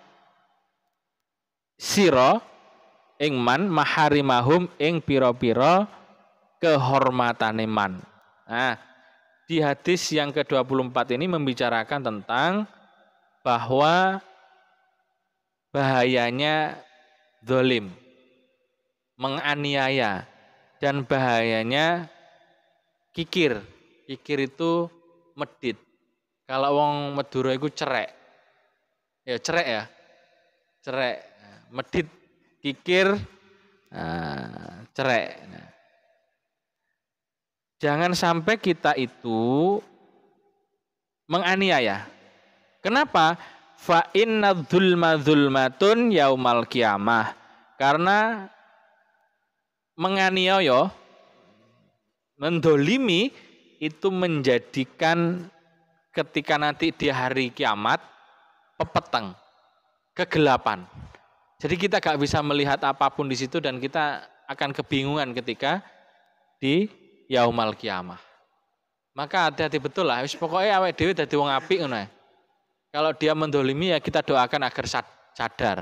sira ing man maharimahum ing pira-pira kehormatane man. Nah, di hadis yang ke-24 ini membicarakan tentang bahwa bahayanya zalim, menganiaya, dan bahayanya kikir. Kikir itu medit. Kalau wong Madura itu cerek. Ya cerek ya. Cerek, medit, kikir, cerek. Jangan sampai kita itu menganiaya. Kenapa? Fa inna dzulma dzulmatun yaumal qiyamah. Karena menganiaya, mendolimi itu menjadikan ketika nanti di hari kiamat pepeteng. kegelapan. Jadi kita gak bisa melihat apapun di situ dan kita akan kebingungan ketika di yaumal kiamah. Maka hati-hati betul lah. Pokoknya awake dhewe dadi wong apik ngono. Kalau dia mendolimi ya kita doakan agar sadar.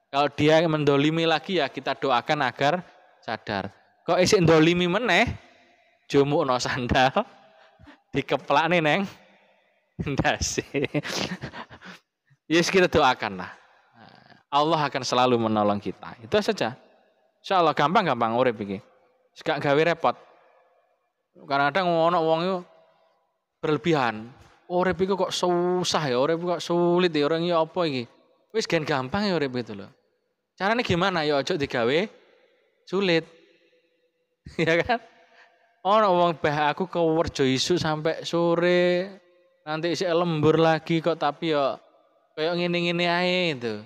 Kalau dia mendolimi lagi ya kita doakan agar sadar. Kok isik ndolimi meneh, jumukno sandal dikeplakne neng ndase. Yes kita doakan lah. Allah akan selalu menolong kita. Itu saja. Insyaallah gampang-gampang urip iki. Gak gawe repot. Kadang-kadang ono wong yo berlebihan. Urip iku kok susah ya, urip kok sulit ya, orang ya apa iki? Wis gen gampang ya urip itu loh. Caranya gimana ya ojo digawe sulit. Ya kan? Ono wong bah aku ke Werjo isu sampai sore, nanti isi lembur lagi kok tapi ya kayak ngene-ngene ae itu.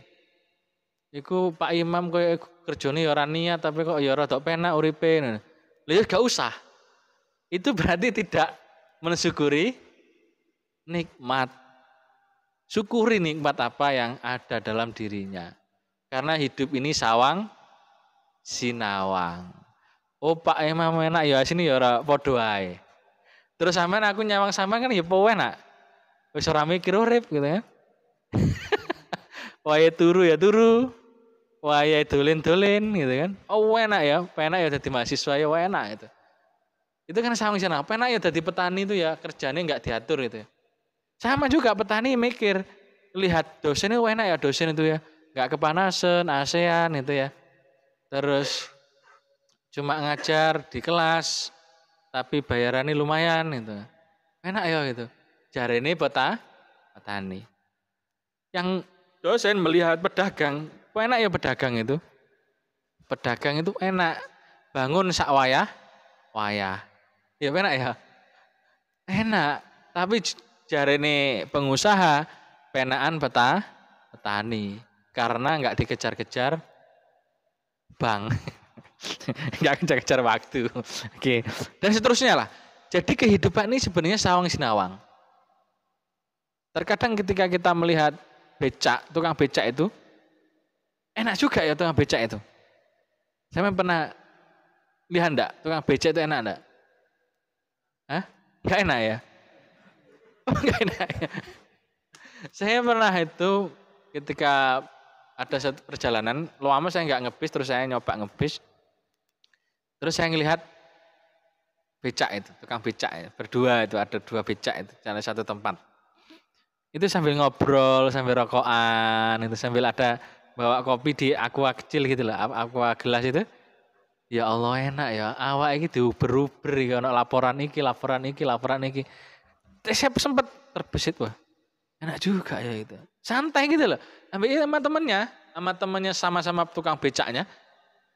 Iku Pak Imam kayak kerjane ya ora niat tapi kok ya rada penak uripe. Lha ya gak usah. Itu berarti tidak mensyukuri nikmat. Syukuri nikmat apa yang ada dalam dirinya. Karena hidup ini sawang sinawang. Oh Pak Imam enak ya sini ya ora padha ae. Terus sampean aku nyawang sampean kan ya po enak. Wis ora mikir urip gitu kan. Wae turu ya turu. Wae dolen-dolen gitu kan. Oh enak ya ya dadi mahasiswa ya enak itu. Itu kan sama sana. Penak ya dadi petani itu ya kerjanya enggak diatur itu. Sama juga petani mikir lihat dosennya enak ya dosen itu ya. Enggak kepanasan, ASEAN itu ya. Terus cuma ngajar di kelas tapi bayarannya lumayan itu. Enak ya gitu. Jarene petani. Yang dosen melihat pedagang, enak ya pedagang itu. Pedagang itu enak. Bangun sak wayah. Ya enak ya. Enak. Tapi jarene pengusaha penaan petani. Karena enggak dikejar-kejar bank. Enggak kejar-kejar waktu. Oke. Dan seterusnya lah. Jadi kehidupan ini sebenarnya sawang sinawang. Terkadang ketika kita melihat becak, tukang becak itu enak juga ya tukang becak itu. Saya pernah lihat enggak tukang becak itu enak enggak? Hah? Enggak enak ya? Oh, enggak enak ya? Saya pernah itu ketika ada satu perjalanan, lama saya enggak ngebis, terus saya nyoba ngebis. Terus saya ngelihat becak itu, tukang becak ya. Berdua itu ada dua becak itu, dalam satu tempat. Itu sambil ngobrol, sambil rokokan, itu sambil ada bawa kopi di aqua kecil gitu lah, aqua gelas itu. Ya Allah enak ya, awak iki diuber-uber ya ono laporan iki. Saya sempat terbesit wah. Enak juga ya itu. Santai gitu loh. Sampai sama temannya sama-sama tukang becaknya.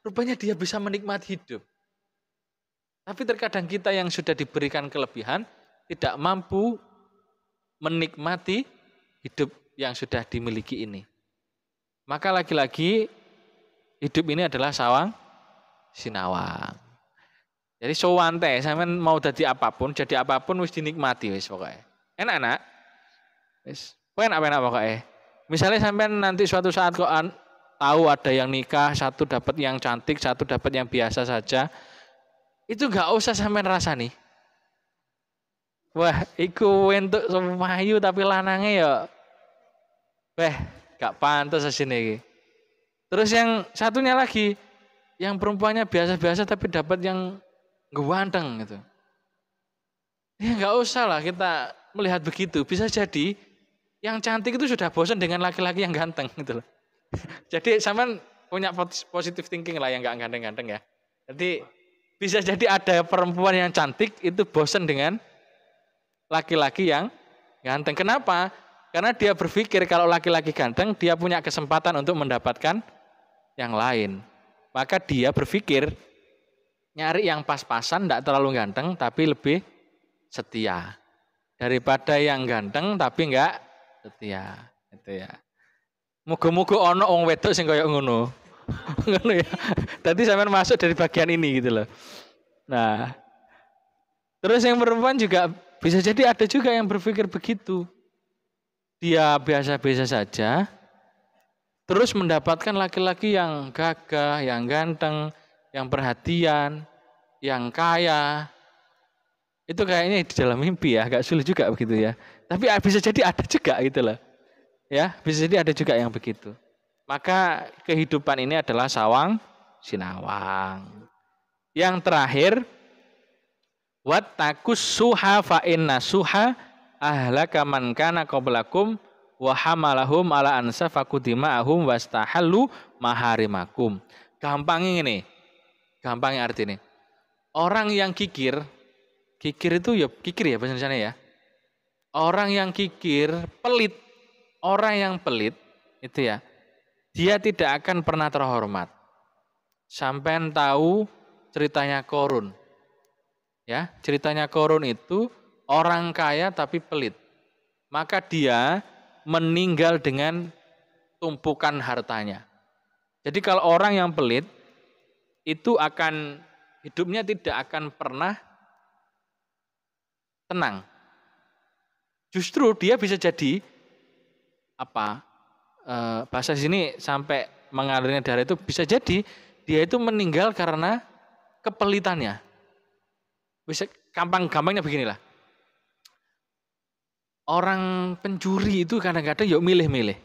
Rupanya dia bisa menikmati hidup. Tapi terkadang kita yang sudah diberikan kelebihan tidak mampu menikmati hidup yang sudah dimiliki ini. Maka lagi-lagi hidup ini adalah sawang sinawang. Jadi sowan teh sampean mau jadi apapun wis dinikmati wis pokoknya. Enak-enak. Wis enak pokoknya. Misalnya sampean nanti suatu saat kok tahu ada yang nikah, satu dapat yang cantik, satu dapat yang biasa saja. Itu enggak usah sampean rasani. Wah, iku entuk semayu tapi lanange ya gak pantas asine iki. Terus yang satunya lagi yang perempuannya biasa-biasa tapi dapat yang ganteng gitu. Ya enggak usah lah kita melihat begitu. Bisa jadi yang cantik itu sudah bosan dengan laki-laki yang ganteng gitu loh. Jadi sampean punya positive thinking lah yang enggak ganteng-ganteng ya. Jadi bisa jadi ada perempuan yang cantik itu bosan dengan laki-laki yang ganteng. Kenapa? Karena dia berpikir kalau laki-laki ganteng dia punya kesempatan untuk mendapatkan yang lain. Maka dia berpikir nyari yang pas-pasan, tidak terlalu ganteng tapi lebih setia daripada yang ganteng tapi enggak setia. Itu ya. Muga-muga ono wong wedok sing kaya ngono. Ngono ya. Tadi sampean masuk dari bagian ini gitu loh. Nah, terus yang perempuan juga bisa jadi ada juga yang berpikir begitu. Dia biasa-biasa saja, terus mendapatkan laki-laki yang gagah, yang ganteng, yang perhatian, yang kaya. Itu kayaknya di dalam mimpi ya, agak sulit juga begitu ya. Tapi bisa jadi ada juga gitu loh. Ya, bisa jadi ada juga yang begitu. Maka kehidupan ini adalah sawang sinawang. Yang terakhir, wattaqus suha fa inna suha ahlaka man kana qablakum wa hamalahum ala ansa fakudima'ahum wastahallu maharimakum. Gampangnya ini. Gampangnya arti ini. Orang yang kikir itu ya kikir ya bahasa Indonesia ya. Orang yang kikir, pelit. Orang yang pelit itu ya, dia tidak akan pernah terhormat. Sampai tahu ceritanya Korun. Ya, ceritanya Korun itu orang kaya tapi pelit. Maka dia meninggal dengan tumpukan hartanya. Jadi kalau orang yang pelit itu akan hidupnya tidak akan pernah tenang. Justru dia bisa jadi bahasa sini sampai mengalirnya darah itu bisa jadi dia itu meninggal karena kepelitannya. Bisa gampangnya beginilah. Orang pencuri itu kadang-kadang yuk milih-milih.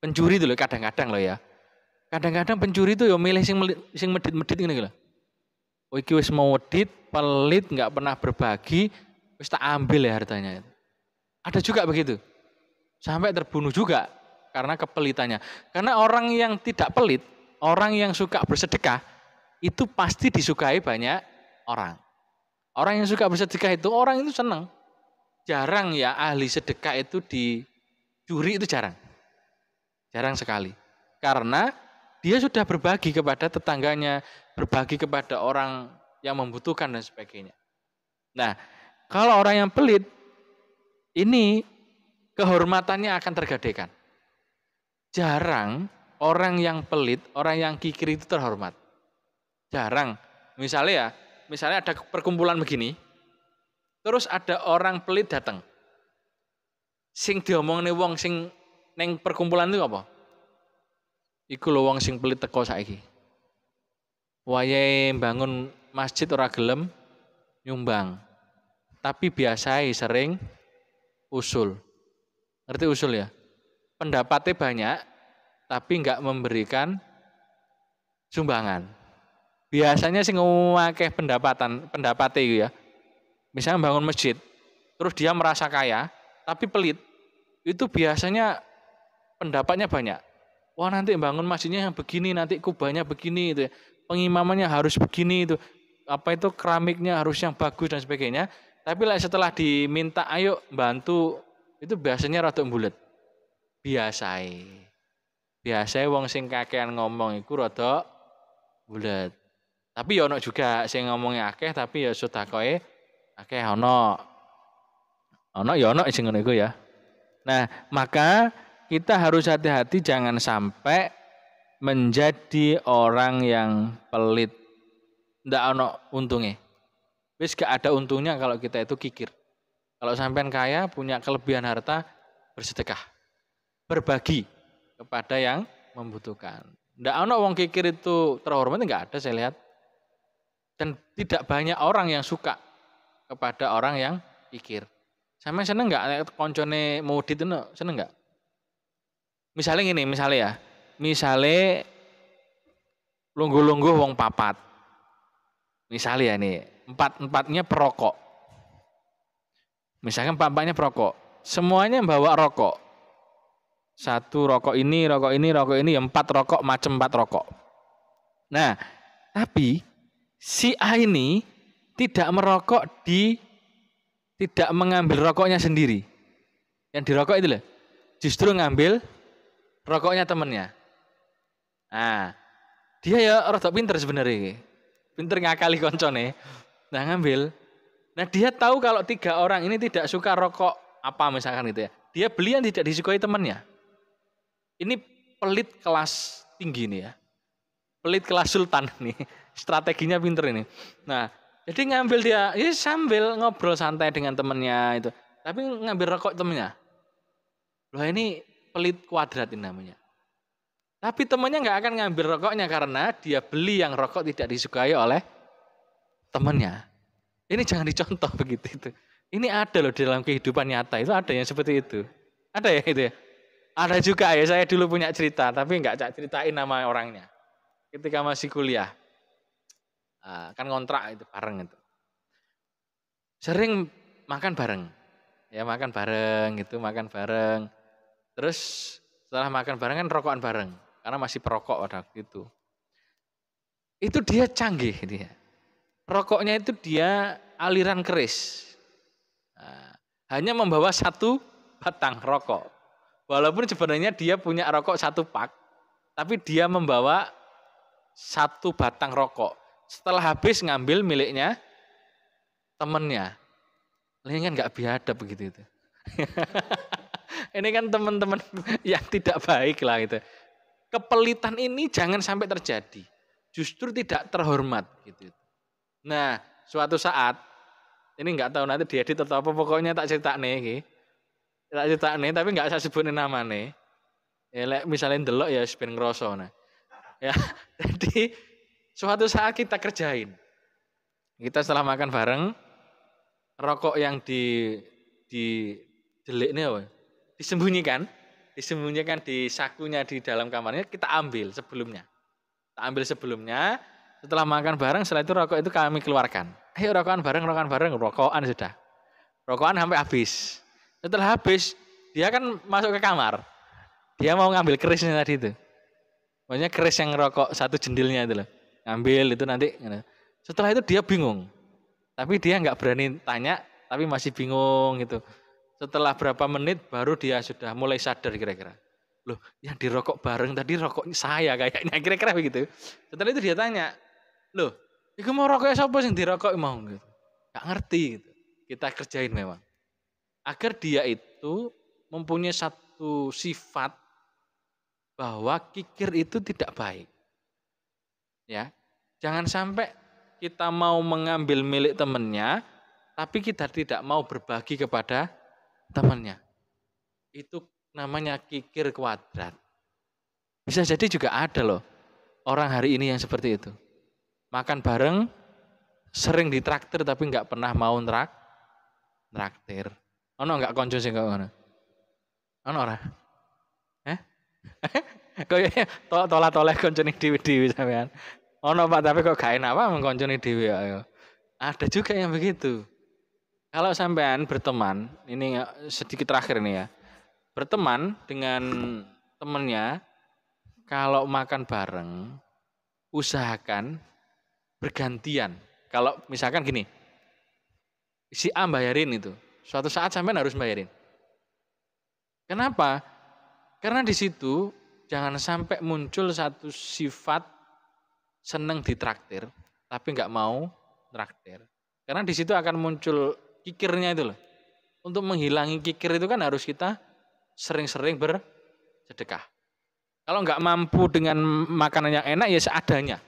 Pencuri itu loh kadang-kadang loh ya. Kadang-kadang pencuri itu yuk milih sing medit-medit ngene lho. Oh iki wis mau medit, pelit, enggak pernah berbagi, wis tak ambil ya hartanya. Ada juga begitu. Sampai terbunuh juga karena kepelitannya. Karena orang yang tidak pelit, orang yang suka bersedekah, itu pasti disukai banyak orang. Orang yang suka bersedekah itu, orang itu senang. Jarang ya ahli sedekah itu dicuri, itu jarang. Jarang sekali. Karena dia sudah berbagi kepada tetangganya, berbagi kepada orang yang membutuhkan dan sebagainya. Nah, kalau orang yang pelit, ini kehormatannya akan tergadaikan. Jarang orang yang pelit, orang yang kikir itu terhormat. Jarang. Misalnya ada perkumpulan begini, terus ada orang pelit datang. Sing diomongne wong sing neng perkumpulan itu apa? Iku lho wong sing pelit teko saiki. Wayahe bangun masjid ora gelem nyumbang. Tapi biasai sering usul. Ngerti usul ya? Pendapatnya banyak, tapi enggak memberikan sumbangan. Biasanya sing ngakeh pendapatnya itu ya. Misalnya bangun masjid, terus dia merasa kaya, tapi pelit. Itu biasanya pendapatnya banyak. Wah nanti bangun masjidnya yang begini, nanti kubahnya begini, itu ya. Pengimamannya harus begini, itu apa itu keramiknya harus yang bagus dan sebagainya. Tapi setelah diminta ayo bantu, itu biasanya rada bulet. Biasai wong sing kakean ngomong iku rada bulet. Tapi ya ono juga sing ngomongnya akeh tapi ya sedekahe akeh ono. Ono ya ono sing ngono iku ya. Nah, maka kita harus hati-hati jangan sampai menjadi orang yang pelit. Ndak ono untungnya. Wis gak ada untungnya kalau kita itu kikir. Kalau sampean kaya, punya kelebihan harta, bersedekah. Berbagi kepada yang membutuhkan. Ndak ono wong kikir itu terhormat, enggak ada saya lihat. Dan tidak banyak orang yang suka kepada orang yang kikir. Sampeyan seneng enggak koncone maudit itu seneng enggak? Misalnya gini, misalnya lungguh-lungguh wong papat. Misalnya ya nih, empatnya perokok. Misalkan empatnya perokok. Semuanya bawa rokok. Satu rokok ini, ya 4 rokok, macam 4 rokok. Nah, tapi si A ini tidak merokok tidak mengambil rokoknya sendiri. Yang dirokok itu loh. Justru ngambil rokoknya temennya. Nah, dia ya rada pinter sebenarnya. Pinter ngakali koncone. Nah, ngambil. Nah, dia tahu kalau 3 orang ini tidak suka rokok apa misalkan gitu ya. Dia beli yang tidak disukai temannya. Ini pelit kelas tinggi nih ya. Pelit kelas sultan nih. Strateginya pinter ini. Nah, jadi ngambil dia, ya sambil ngobrol santai dengan temennya itu. Tapi ngambil rokok temennya. Loh ini pelit kuadrat ini namanya. Tapi temannya nggak akan ngambil rokoknya karena dia beli yang rokok tidak disukai oleh temannya. Ini jangan dicontoh begitu itu. Ini ada loh di dalam kehidupan nyata, itu ada yang seperti itu. Ada ya itu ya? Ada juga ya, saya dulu punya cerita, tapi nggak ceritain nama orangnya. Ketika masih kuliah, kan ngontrak itu bareng itu. Sering makan bareng. Ya makan bareng gitu, makan bareng. Terus setelah makan bareng kan rokokan bareng. Karena masih perokok pada waktu itu. Itu dia canggih dia. Rokoknya itu dia aliran keris. Nah, hanya membawa satu batang rokok. Walaupun sebenarnya dia punya rokok satu pak. Tapi dia membawa satu batang rokok. Setelah habis ngambil miliknya temennya. Ini kan gak biadab begitu itu. Ini kan teman-teman yang tidak baik lah gitu. Kepelitan ini jangan sampai terjadi. Justru tidak terhormat gitu. Nah, suatu saat ini nggak tahu nanti diedit atau apa, pokoknya tak cerita nih, tapi nggak saya sebutin nama nih. Ya, misalnya delok ya ben ngroso nah. Ya, jadi suatu saat kita kerjain. Kita setelah makan bareng, rokok yang di delik nih apa? Disembunyikan di sakunya di dalam kamarnya, kita ambil sebelumnya. Setelah makan bareng, setelah itu rokok itu kami keluarkan. Ayo rokokan bareng, rokokan sudah. Rokokan sampai habis. Setelah habis, dia kan masuk ke kamar. Dia mau ngambil kerisnya tadi itu. Maksudnya keris yang rokok satu jendilnya itu loh. Ngambil itu nanti. Setelah itu dia bingung. Tapi dia nggak berani tanya, tapi masih bingung gitu. Setelah berapa menit baru dia sudah mulai sadar kira-kira. Loh, yang dirokok bareng tadi rokoknya saya kayaknya, kira-kira begitu. Setelah itu dia tanya, loh, itu mau rokoknya siapa yang dirokok mau gitu. Gak ngerti gitu. Kita kerjain memang. Agar dia itu mempunyai satu sifat bahwa kikir itu tidak baik. Ya. Jangan sampai kita mau mengambil milik temannya, tapi kita tidak mau berbagi kepada temannya. Itu namanya kikir kuadrat. Bisa jadi juga ada loh orang hari ini yang seperti itu. Makan bareng, sering ditraktir tapi nggak pernah mau traktir. Ono nggak konco sing kok ngono? Ono ora? Kaya tolak-tolak koncone dhewe-dhewe sampean. Ono Pak, tapi kok gak enak apa koncone dhewe ayo. Ada juga yang begitu. Kalau sampean berteman, ini sedikit terakhir nih ya. Berteman dengan temennya, kalau makan bareng, usahakan bergantian. Kalau misalkan gini, si A bayarin itu, suatu saat sampean harus bayarin. Kenapa? Karena di situ jangan sampai muncul satu sifat seneng ditraktir, tapi nggak mau traktir. Karena di situ akan muncul kikirnya itu loh. Untuk menghilangi kikir itu kan harus kita sering-sering bersedekah. Kalau nggak mampu dengan makanan yang enak ya seadanya,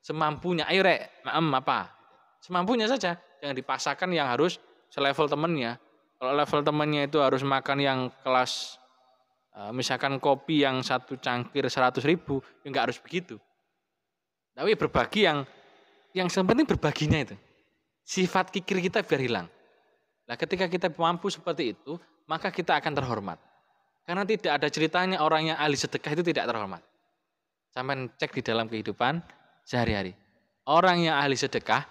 semampunya. Ayo rek, apa? Semampunya saja. Jangan dipaksakan yang harus selevel temennya. Kalau level temennya itu harus makan yang kelas, misalkan kopi yang satu cangkir 100.000, ya nggak harus begitu. Tapi berbagi yang penting berbaginya itu. Sifat kikir kita biar hilang. Nah, ketika kita mampu seperti itu, maka kita akan terhormat. Karena tidak ada ceritanya orang yang ahli sedekah itu tidak terhormat. Sampai cek di dalam kehidupan sehari-hari. Orang yang ahli sedekah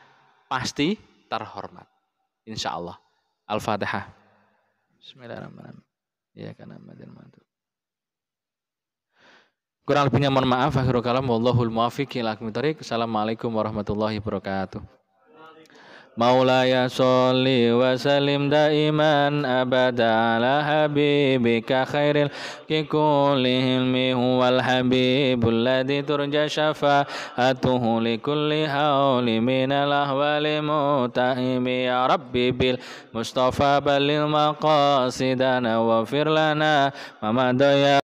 pasti terhormat. Insya Allah. Al-Fatihah. Bismillahirrahmanirrahim. Ya karena mantu. Kurang lebihnya mohon maaf. Akhirul kalam. Wallahul muwaffiq ila aqwamit thoriq. Assalamualaikum warahmatullahi wabarakatuh. Maulaya sholli wa sallim daiman abada ala habibika khairil kikullihil huwal habibul ladzi turja syafa'atuhu likulli hauli minal ahwali mutahimi ya rabbi bil mustafa balil maqasidana wa firlana mamadaya